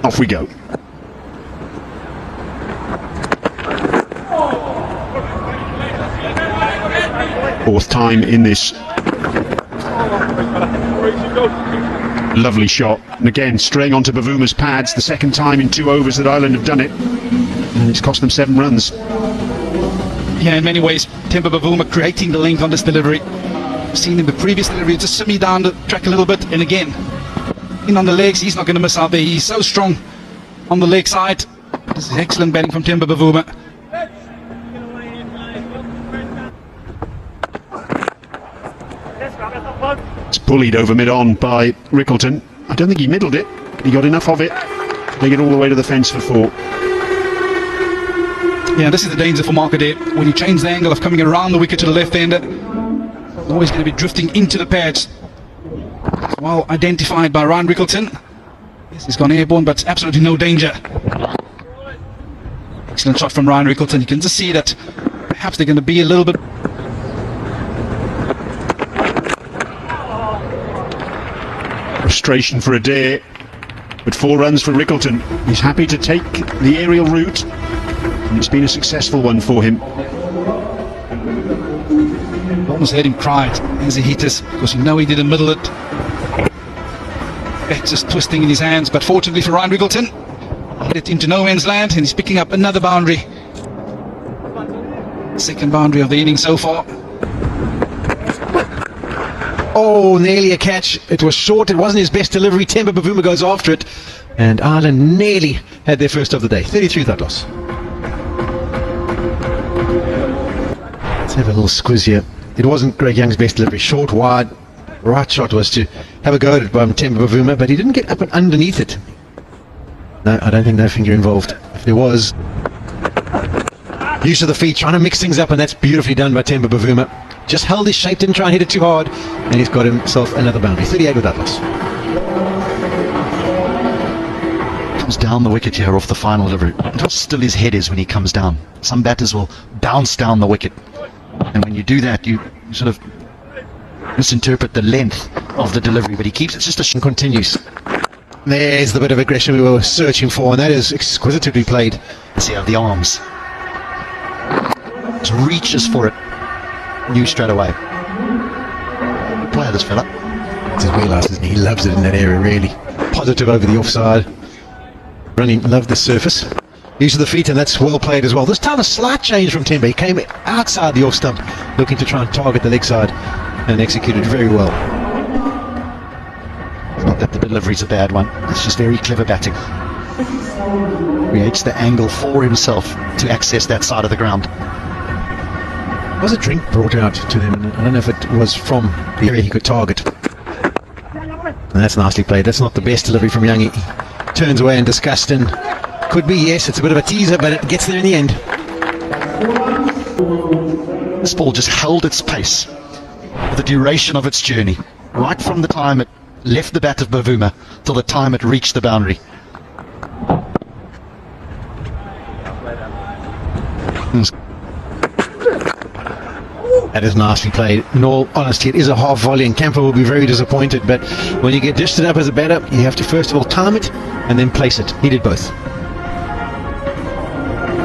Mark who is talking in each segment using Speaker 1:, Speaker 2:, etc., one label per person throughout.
Speaker 1: Off we go. Fourth time in this. Lovely shot. And again, straying onto Bavuma's pads. The second time in 2 overs that Ireland have done it. And it's cost them 7 runs.
Speaker 2: Yeah, in many ways, Temba Bavuma creating the link on this delivery. We've seen in the previous delivery, just semi down the track a little bit. And again, in on the legs, he's not going to miss out there. He's so strong on the leg side. This is excellent batting from Temba Bavuma.
Speaker 1: It's bullied over mid-on by Rickleton. I don't think he middled it. He got enough of it to take it all the way to the fence for 4.
Speaker 2: Yeah, this is the danger for Mark Adair. When you change the angle of coming around the wicket to the left-hander, always going to be drifting into the pads. Well identified by Ryan Rickleton. Yes, he's gone airborne, but absolutely no danger. Excellent shot from Ryan Rickleton. You can just see that perhaps they're going to be a little bit...
Speaker 1: Frustration for Adair, but 4 runs for Rickleton. He's happy to take the aerial route, and it's been a successful one for him.
Speaker 2: Almost heard him cry as he hit us, because you know he didn't middle it. Back just twisting in his hands, but fortunately for Ryan Rickleton, he hit it into no man's land, and he's picking up another boundary. Second boundary of the inning so far.
Speaker 3: Oh, nearly a catch. It was short. It wasn't his best delivery. Temba Bavuma goes after it. And Ireland nearly had their first of the day. 33 without loss. Let's have a little squiz here. It wasn't Greg Young's best delivery. Short, wide. Right shot was to have a go at it by Temba Bavuma, but he didn't get up and underneath it. No, I don't think no finger involved. If there was, use of the feet, trying to mix things up, and that's beautifully done by Temba Bavuma. Just held his shape, didn't try and hit it too hard, and he's got himself another boundary. 38 without loss.
Speaker 4: Comes down the wicket here off the final delivery. And how still his head is when he comes down. Some batters will bounce down the wicket, and when you do that, you sort of misinterpret the length of the delivery, but he keeps it just a...
Speaker 3: Continues. There's the bit of aggression we were searching for, and that is exquisitely played.
Speaker 4: See how the arms. Just reaches for it. Knew straight away. Good player, this fella.
Speaker 3: It's his wheelhouse, isn't he? He loves it in that area, really. Positive over the offside. Running, loved the surface. Use of the feet, and that's well played as well. This time a slight change from Temba. He came outside the off stump, looking to try and target the leg side, and executed very well.
Speaker 4: It's not that the delivery's a bad one. It's just very clever batting. Creates the angle for himself to access that side of the ground.
Speaker 3: Was a drink brought out to them, and I don't know if it was from the area he could target. And that's nicely played. That's not the best delivery from Young. He turns away in disgust, and could be, yes, it's a bit of a teaser, but it gets there in the end.
Speaker 4: This ball just held its pace for the duration of its journey, right from the time it left the bat of Bavuma till the time it reached the boundary.
Speaker 3: That is nicely played. In all honesty, it is a half volley, and Camper will be very disappointed, but when you get dished it up as a batter, you have to first of all time it and then place it. He did both.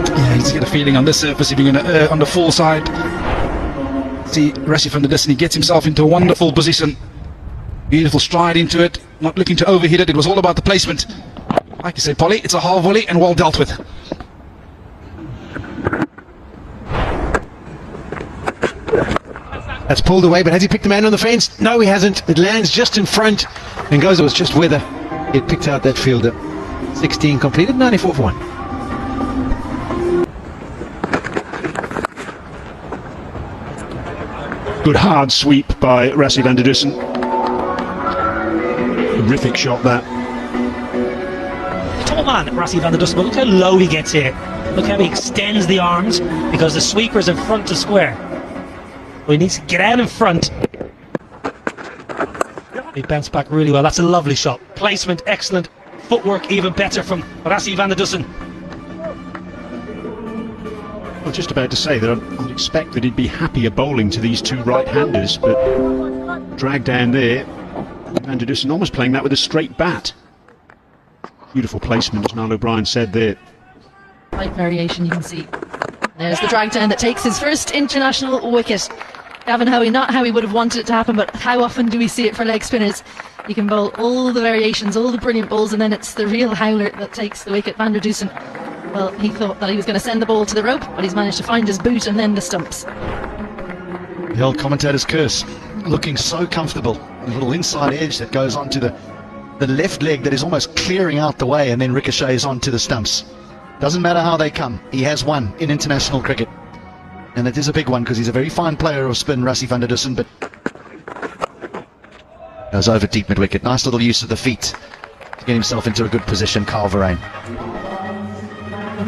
Speaker 2: Yeah, he's got a feeling on this surface, if you're going to on the full side. See, Rassie van der Dussen, he gets himself into a wonderful position. Beautiful stride into it, not looking to overhit it. It was all about the placement. Like you said, Polly, it's a half volley and well dealt with.
Speaker 3: That's pulled away, but has he picked the man on the fence? No, he hasn't. It lands just in front and goes, it was just weather. It picked out that fielder. 16 completed, 94 for 1.
Speaker 1: Good hard sweep by Rassie van der Dussen. Terrific shot that.
Speaker 5: Tall man, Rassie van der Dussen, but look how low he gets here. Look how he extends the arms, because the sweeper's in front to square. He needs to get out in front. He bounced back really well. That's a lovely shot. Placement excellent. Footwork even better from Rassie van der Dussen.
Speaker 1: I was just about to say that I'd expect that he'd be happier bowling to these two right-handers, but drag down there. Van der Dussen almost playing that with a straight bat. Beautiful placement, as Niall O'Brien said there.
Speaker 6: Slight variation you can see. There's the drag down that takes his first international wicket. Gavin Hoey, not how he would have wanted it to happen, but how often do we see it for leg spinners? You can bowl all the variations, all the brilliant bowls, and then it's the real howler that takes the wicket. Van der Dusen, well, he thought that he was going to send the ball to the rope, but he's managed to find his boot and then the stumps.
Speaker 4: The old commentator's curse, looking so comfortable. A little inside edge that goes onto the left leg that is almost clearing out the way and then ricochets onto the stumps. Doesn't matter how they come, he has one in international cricket. And it is a big one because he's a very fine player of spin, Rassie van der Dusen, but goes over deep mid-wicket. Nice little use of the feet to get himself into a good position, Carl Verheyen.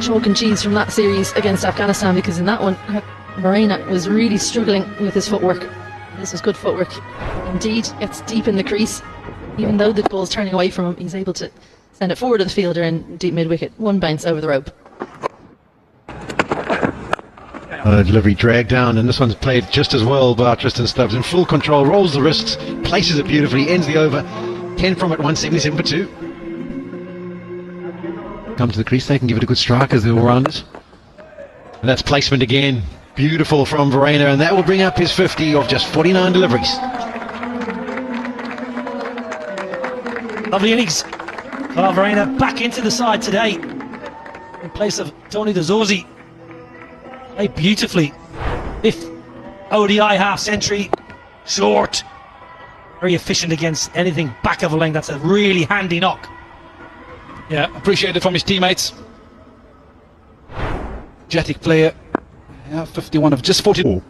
Speaker 6: Chalk and cheese from that series against Afghanistan, because in that one, Verheyen was really struggling with his footwork. This was good footwork. Indeed, gets deep in the crease. Even though the ball's turning away from him, he's able to send it forward to the fielder in deep mid-wicket. One bounce over the rope.
Speaker 3: Delivery dragged down, and this one's played just as well by Tristan Stubbs. In full control, rolls the wrists, places it beautifully, ends the over. 10 from it, 177 for 2. Come to the crease, they can give it a good strike as the all-rounders. And that's placement again. Beautiful from Verheyen, and that will bring up his 50 of just 49 deliveries.
Speaker 5: Lovely innings. Carl Verheyen back into the side today in place of Tony Dazorzi. Played beautifully. 5th ODI half century. Short. Very efficient against anything back of a length. That's a really handy knock.
Speaker 2: Yeah, appreciated from his teammates. Jetic player. Yeah, 51 of just 44.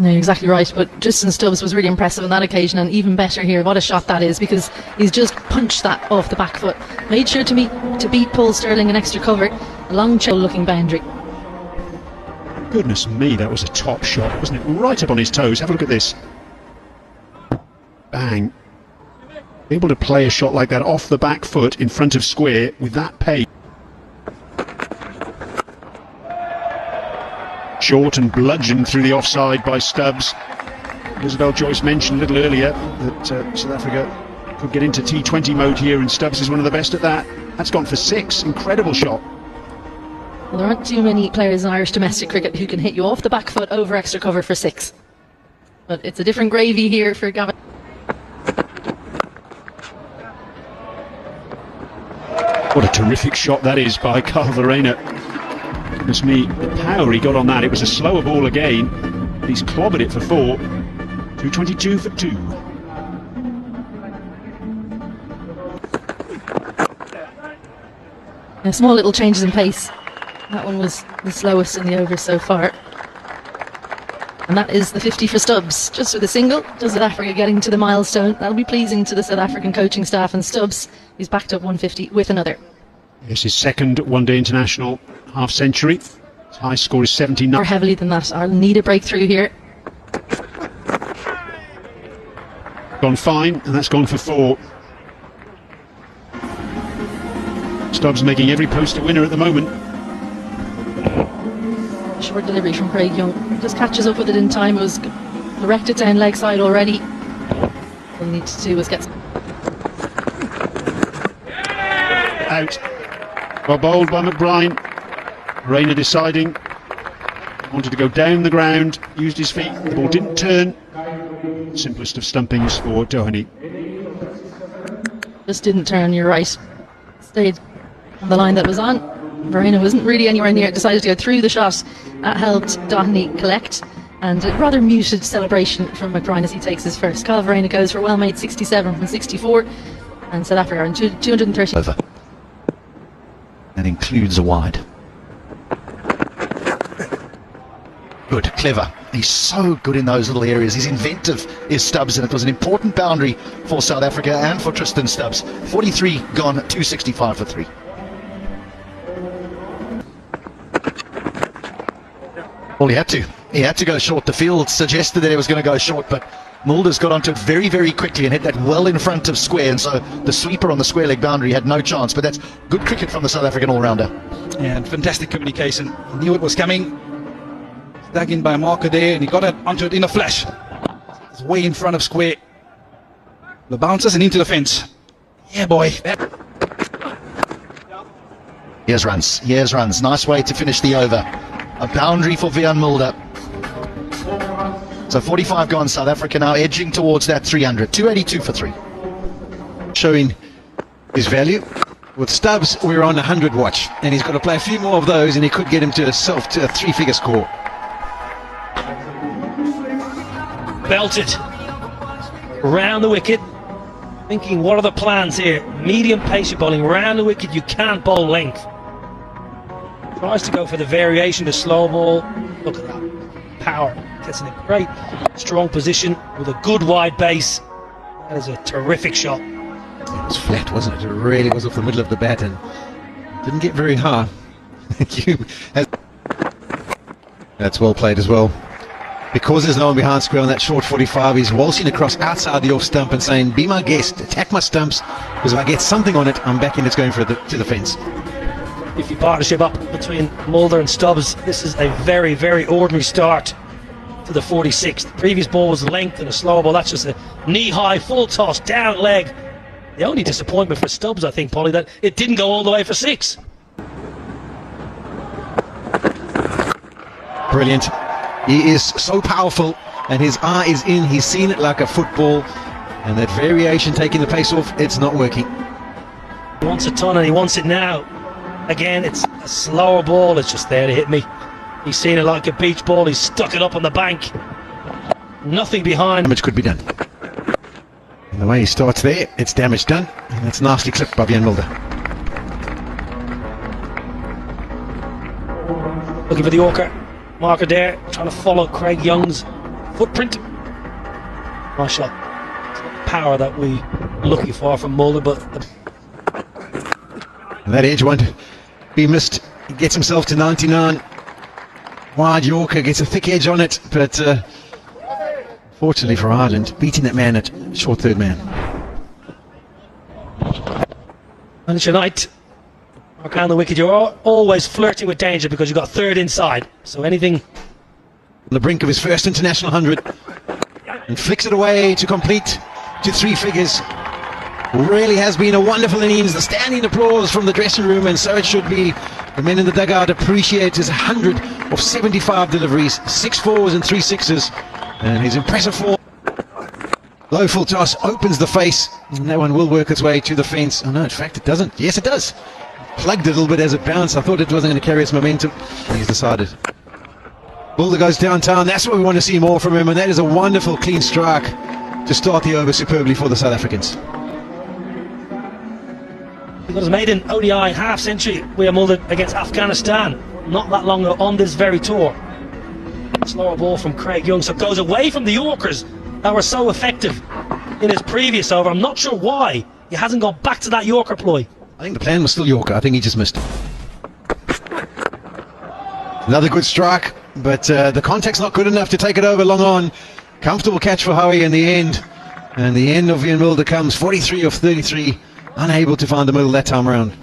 Speaker 6: No, you're exactly right, but Tristan Stubbs was really impressive on that occasion, and even better here. What a shot that is, because he's just punched that off the back foot. Made sure to beat Paul Sterling in extra cover. A long, looking boundary.
Speaker 1: Goodness me, that was a top shot, wasn't it? Right up on his toes. Have a look at this. Bang. Able to play a shot like that off the back foot in front of square with that pace. Short and bludgeoned through the offside by Stubbs. Isabel Joyce mentioned a little earlier that South Africa could get into T20 mode here, and Stubbs is one of the best at that. That's gone for 6. Incredible shot.
Speaker 6: Well, there aren't too many players in Irish domestic cricket who can hit you off the back foot over extra cover for 6. But it's a different gravy here for Gavin.
Speaker 1: What a terrific shot that is by Carl Verheyen. Goodness me, the power he got on that. It was a slower ball again. He's clobbered it for 4. 222 for 2.
Speaker 6: Now, small little changes in pace. That one was the slowest in the over so far. And that is the 50 for Stubbs. Just with a single, does South Africa getting to the milestone. That'll be pleasing to the South African coaching staff, and Stubbs, he's backed up 150 with another.
Speaker 1: It's his second one-day international half-century. His high score is 79.
Speaker 6: More heavily than that. Ireland need a breakthrough here.
Speaker 1: Gone fine, and that's gone for 4. Stubbs making every post a winner at the moment.
Speaker 6: Short delivery from Craig Young. Just catches up with it in time. It was directed down leg side already. All he needed to do was get
Speaker 1: Out. Well bowled by McBride. Rayner deciding. Wanted to go down the ground. Used his feet. The ball didn't turn. Simplest of stumpings for Doheny.
Speaker 6: just didn't turn, you're right. Stayed on the line that was on. Verheyen wasn't really anywhere near it, decided to go through the shot. That helped Doheny collect, and a rather muted celebration from McBride as he takes his first. Carl Verheyen goes for well-made 67 from 64, and South Africa are in 230.
Speaker 4: Over. That includes a wide. Good, clever. He's so good in those little areas. He's inventive, is Stubbs, and it was an important boundary for South Africa and for Tristan Stubbs. 43 gone, 265 for 3. Well, he had to. He had to go short. The field suggested that he was going to go short, but Mulder's got onto it very, very quickly and hit that well in front of square, and so the sweeper on the square leg boundary had no chance, but that's good cricket from the South African all-rounder.
Speaker 2: Yeah, and fantastic communication. He knew it was coming. Dug in by a marker there, and he got it onto it in a flash. It's way in front of square. The bounces and into the fence. Yeah, boy.
Speaker 4: Here's runs. Nice way to finish the over. A boundary for Vian Mulder. So 45 gone. South Africa now edging towards that 300. 282 for 3.
Speaker 3: Showing his value. With Stubbs, we're on 100 watch, and he's got to play a few more of those, and he could get him to a 3-figure score.
Speaker 5: Belted round the wicket, thinking what are the plans here? Medium pace, you're bowling round the wicket, you can't bowl length. Tries to go for the variation, the slow ball. Look at that power, gets in a great strong position with a good wide base. That is a terrific shot.
Speaker 3: It was flat, wasn't it? It really was off the middle of the bat and didn't get very high. That's well played as well. Because there's no one behind square on that short 45, he's waltzing across outside the off stump and saying, be my guest, attack my stumps, because if I get something on it, I'm back in, it's going for to the fence.
Speaker 5: If you partnership up between Mulder and Stubbs, this is a very, very ordinary start to the 46. The previous ball was length and a slow ball. That's just a knee-high, full toss, down leg. The only disappointment for Stubbs, I think, Polly, that it didn't go all the way for 6.
Speaker 3: Brilliant. He is so powerful, and his eye is in. He's seen it like a football, and that variation taking the pace off, it's not working.
Speaker 5: He wants a ton and he wants it now. Again, it's a slower ball. It's just there to hit me. He's seen it like a beach ball. He's stuck it up on the bank. Nothing behind.
Speaker 3: Damage could be done. And the way he starts there, it's damage done, and that's nicely clipped by Vian Mulder.
Speaker 5: Looking for the Yorker marker there, trying to follow Craig Young's footprint. Nice shot. Power that we're looking for from Mulder, but
Speaker 3: And that edge won't be missed. He gets himself to 99. Wide Yorker gets a thick edge on it, but fortunately for Ireland, beating that man at short third man.
Speaker 5: and it's your night. Mark down the wicket. You're always flirting with danger because you've got third inside. So anything.
Speaker 3: On the brink of his first international 100, and flicks it away to complete to 3 figures. Really has been a wonderful innings. The standing applause from the dressing room, and so it should be. The men in the dugout appreciate his 100 of 75 deliveries, 6 fours and 3 sixes, and his impressive form. Low full toss opens the face, and that one will work its way to the fence. Oh no, in fact it doesn't. Yes, it does. Plugged it a little bit as it bounced. I thought it wasn't going to carry its momentum. He's decided. Mulder goes downtown. That's what we want to see more from him, and that is a wonderful clean strike to start the over superbly for the South Africans.
Speaker 5: He got his maiden ODI half-century William Mulder against Afghanistan not that long ago on this very tour. Slower ball from Craig Young, so it goes away from the Yorkers that were so effective in his previous over. I'm not sure why he hasn't gone back to that Yorker ploy.
Speaker 3: I think the plan was still Yorker. I think he just missed it. Another good strike, but the contact's not good enough to take it over long on. Comfortable catch for Howie in the end, and the end of Vian Mulder comes 43 of 33, unable to find the middle that time around.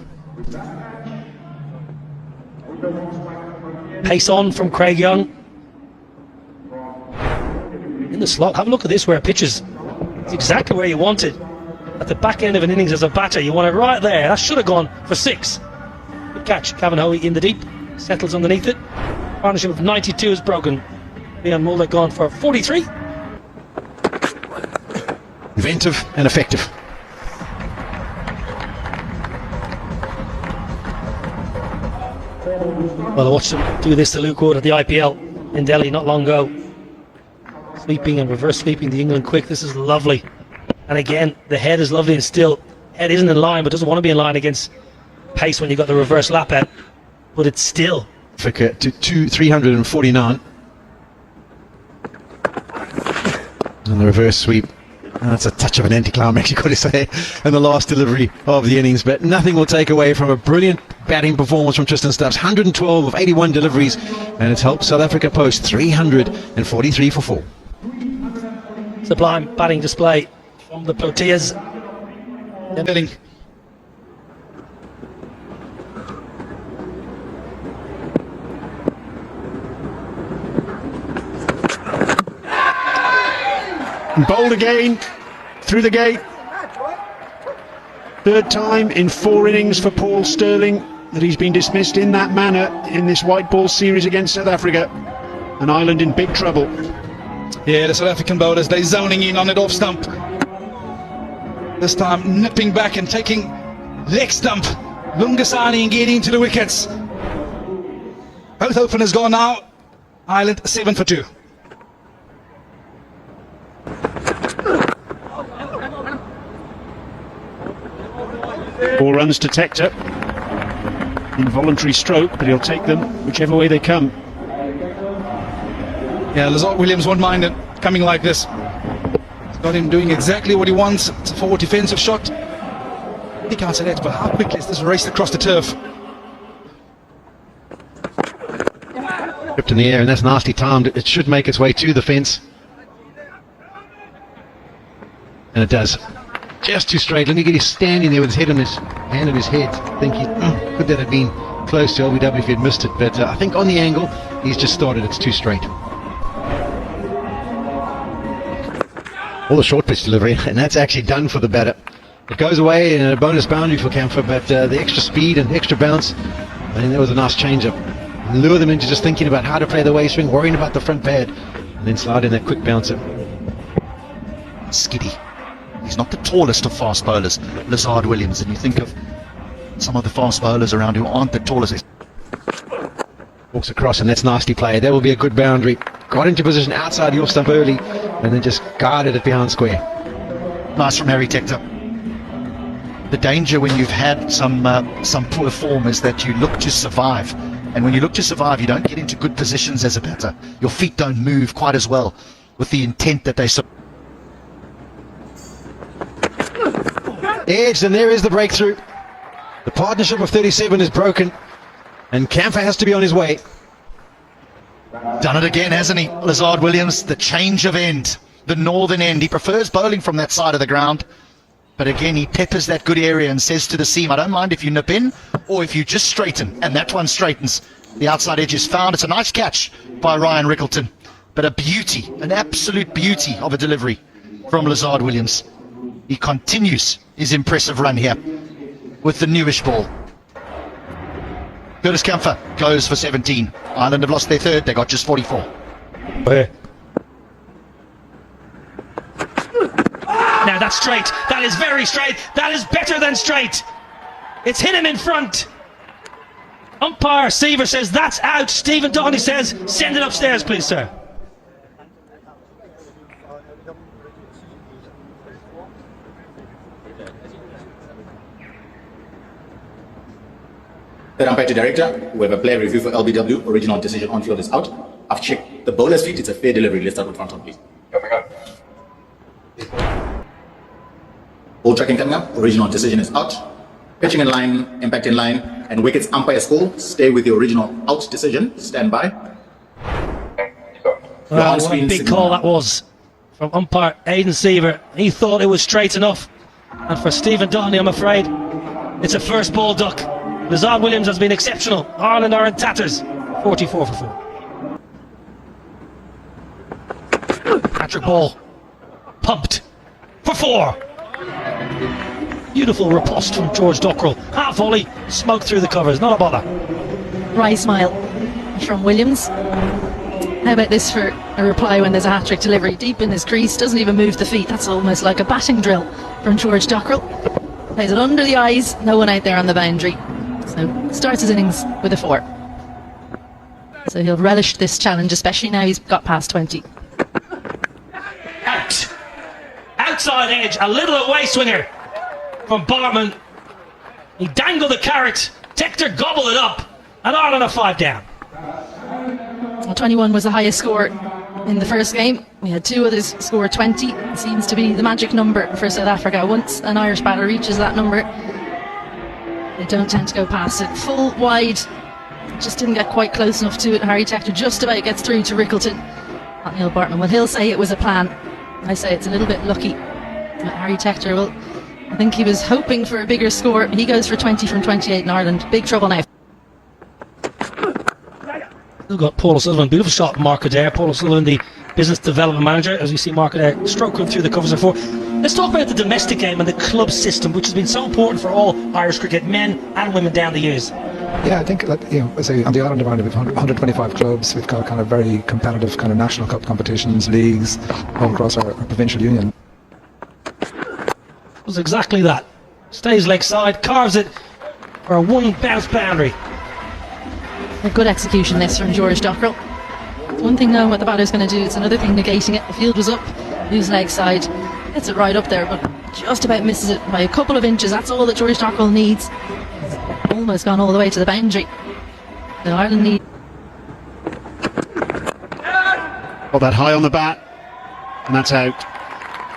Speaker 5: Pace on from Craig Young. In the slot. Have a look at this where it pitches. It's exactly where you want it. At the back end of an innings as a batter, you want it right there. That should have gone for 6. Good catch. Cavan Hoey in the deep. Settles underneath it. Partnership of 92 is broken. Vian Mulder gone for 43.
Speaker 3: Inventive and effective.
Speaker 5: Well, I watched him do this to Luke Wood at the IPL in Delhi not long ago. Sweeping and reverse sweeping the England quick. This is lovely. And again, the head is lovely and still. Head isn't in line, but doesn't want to be in line against pace when you got the reverse lap at. But it's still.
Speaker 3: Africa to 349. And the reverse sweep. That's a touch of an anticlimax, you've got to say, in the last delivery of the innings. But nothing will take away from a brilliant batting performance from Tristan Stubbs. 112 of 81 deliveries, and it's helped South Africa post 343 for 4.
Speaker 5: Sublime batting display from the Proteas.
Speaker 2: Batting.
Speaker 1: Bowled again, through the gate, Third time in 4 innings for Paul Sterling that he's been dismissed in that manner in this white ball series against South Africa. And Ireland in big trouble.
Speaker 2: Yeah, the South African bowlers, they're zoning in on it off stump. This time nipping back and taking leg stump. Lungasani and getting to the wickets. Both openers gone now. Ireland 7 for 2.
Speaker 1: Four runs to Tector. Involuntary stroke, but he'll take them whichever way they come.
Speaker 2: Yeah, Lazard Williams won't mind it coming like this. It's got him doing exactly what he wants. It's a forward defensive shot. He can't say that, but how quickly is this raced across the turf?
Speaker 3: Ripped in the air, and that's nicely timed. It should make its way to the fence. And it does. Just too straight. Look at he's standing there with his head on his hand on his head. I think could that have been close to LBW if he had missed it, but I think on the angle he's just started. It's too straight. All the short pitch delivery, and that's actually done for the batter. It goes away in a bonus boundary for Kampfer, but the extra speed and extra bounce, I think that was a nice change-up. Lure them into just thinking about how to play the way swing, worrying about the front pad, and then slide in that quick bouncer.
Speaker 4: Skiddy. He's not the tallest of fast bowlers, Lazard Williams, and you think of some of the fast bowlers around who aren't the tallest.
Speaker 3: Walks across, and that's nicely played. That will be a good boundary. Got into position outside the off stump early, and then just guarded it behind square.
Speaker 4: Nice from Harry Tector. The danger when you've had some poor form is that you look to survive, and when you look to survive, you don't get into good positions as a batter. Your feet don't move quite as well with the intent that they.
Speaker 3: Edged, and there is the breakthrough. The partnership of 37 is broken, and Kampfer has to be on his way.
Speaker 4: Done it again, hasn't he? Lazard Williams, the change of end, the northern end. He prefers bowling from that side of the ground, but again he peppers that good area and says to the seam, I don't mind if you nip in or if you just straighten, and that one straightens. The outside edge is found. It's a nice catch by Ryan Rickleton, but a beauty, an absolute beauty of a delivery from Lazard Williams. He continues his impressive run here with the newish ball. Curtis Kampfer goes for 17. Ireland have lost their third. They got just 44.
Speaker 5: Now that's straight. That is very straight. That is better than straight. It's hit him in front. Umpire Seaver says that's out. Stephen Downey says send it upstairs, please, sir.
Speaker 7: Third umpire to director, we have a player review for LBW, original decision on field is out. I've checked the bowler's feet, it's a fair delivery. Let's start with front on, please. Ball tracking coming up, original decision is out. Pitching in line, impact in line, and wickets umpire call. Stay with the original out decision, stand by.
Speaker 5: Well, what a big call that was from umpire Aidan Seaver. He thought it was straight enough. And for Stephen Donnelly, I'm afraid, it's a first ball duck. Lazard Williams has been exceptional. Ireland are in tatters. 44 for 4. Patrick Ball pumped for 4. Beautiful riposte from George Dockrell. Half volley, smoke through the covers. Not a bother.
Speaker 6: Wry smile from Williams. How about this for a reply when there's a hat-trick delivery? Deep in his crease, doesn't even move the feet. That's almost like a batting drill from George Dockrell. Plays it under the eyes, no one out there on the boundary. So starts his innings with a 4. So he'll relish this challenge, especially now he's got past 20.
Speaker 5: Out. Outside edge, a little away swinger from Bartman. He dangled the carrot. Tector gobbled it up. And Ireland are 5 down.
Speaker 6: Well, 21 was the highest score in the first game. We had 2 others score 20. It seems to be the magic number for South Africa. Once an Irish batter reaches that number, they don't tend to go past it. Full wide, just didn't get quite close enough to it. Harry Tector just about gets through to Rickleton. Not Neil Bartman. Well, he'll say it was a plan. I say it's a little bit lucky. But Harry Tector, well, I think he was hoping for a bigger score. He goes for 20 from 28 in Ireland. Big trouble now.
Speaker 5: We've got Paul O'Sullivan, beautiful shot from Mark Adair. Paul O'Sullivan, the business development manager, as we see Mark Adair stroking through the covers of 4. Let's talk about the domestic game and the club system, which has been so important for all Irish cricket, men and women, down the years.
Speaker 8: Yeah, I think that, say on the island of Ireland we've 125 clubs. We've got kind of very competitive kind of national cup competitions, leagues, all across our provincial union.
Speaker 5: It was exactly that. Stays leg side, carves it for a one bounce boundary.
Speaker 6: A good execution this from George Dockrell. One thing knowing what the batter's going to do, it's another thing negating it. The field was up, moves leg side, gets it right up there, but just about misses it by a couple of inches. That's all that George Dockrell needs. Almost gone all the way to the boundary. So Ireland need.
Speaker 1: Got that high on the bat, and that's out.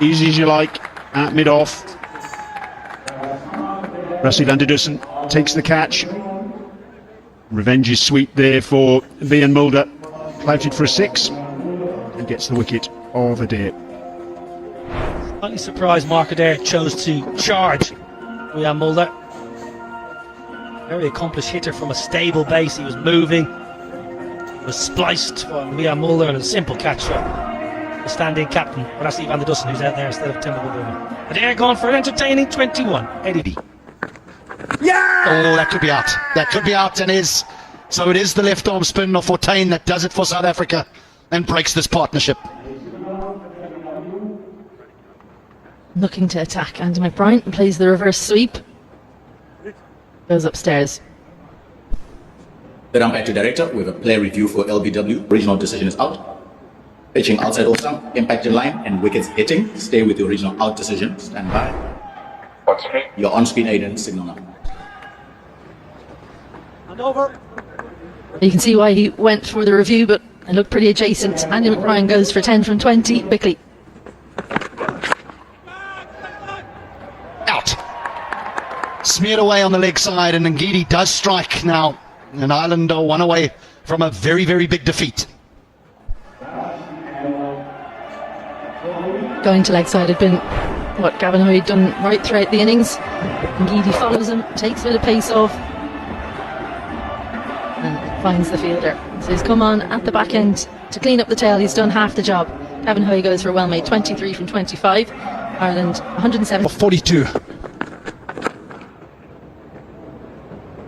Speaker 1: Easy as you like, at mid-off. Rusty Vanderdussen takes the catch. Revenge is sweet there for Vian Mulder. Clouted for a 6 and gets the wicket of Adair.
Speaker 5: Slightly surprised Mark Adair chose to charge Vian Mulder. Very accomplished hitter from a stable base. He was moving. He was spliced from Vian Mulder, and a simple catch from the stand-in captain, Rusty Vanderdussen, who's out there instead of Timber Bavuma. Adair gone for an entertaining 21. Eddie.
Speaker 4: Oh, that could be out. That could be out and is. So it is the left arm spin of Fortuyn that does it for South Africa and breaks this partnership.
Speaker 6: Looking to attack Andy McBride and plays the reverse sweep. Goes upstairs.
Speaker 7: The umpire to director with a play review for LBW. Original decision is out. Pitching outside off stump, impact in line, and wickets hitting. Stay with the original out decision. Stand by. Your on-screen Aiden signal now.
Speaker 5: And over.
Speaker 6: You can see why he went for the review, but it looked pretty adjacent. Andy McBride goes for 10 from 20 quickly.
Speaker 4: Out. Smeared away on the leg side, and Ngidi does strike now. And Ireland are one away from a very, very big defeat.
Speaker 6: Going to leg side had been what Gavin Hoey had done right throughout the innings. Ngidi follows him, takes a bit of pace off, and finds the fielder. So he's come on at the back end to clean up the tail. He's done half the job. Gavin Hoey goes for well made 23 from 25. Ireland 107.
Speaker 2: 42.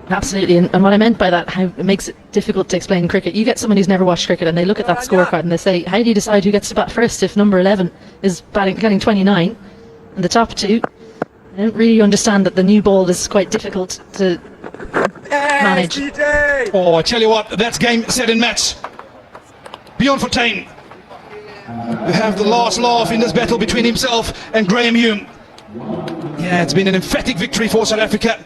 Speaker 6: Absolutely, and what I meant by that, how it makes it difficult to explain cricket. You get someone who's never watched cricket and they look at that scorecard and they say, how do you decide who gets to bat first if number 11 is getting 29 and the top two? I don't really understand that the new ball is quite difficult to manage.
Speaker 2: Oh, I tell you what, that's game, set and match. Beyond Fortuyn. We have the last laugh in this battle between himself and Graham Hume. Yeah, it's been an emphatic victory for South Africa.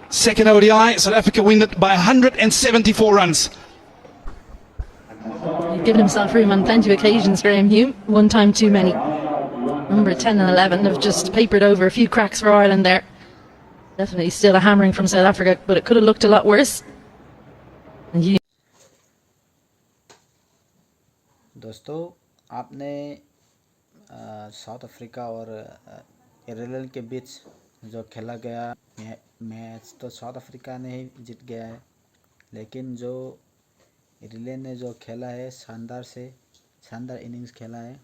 Speaker 2: Second ODI, South Africa win it by 174 runs.
Speaker 6: He's given himself room on plenty of occasions, Graham Hume. One time too many. Number 10 and 11 have just papered over a few cracks for Ireland there. Definitely still a hammering from South Africa, but it could have looked a lot worse. And you
Speaker 9: दोस्तों आपने south Africa और Ireland के बीच जो खेला गया match तो south Africa ने ही जीत गया है, लेकिन जो आयरलैंड ने जो खेला है शानदार इनिंग्स खेला है।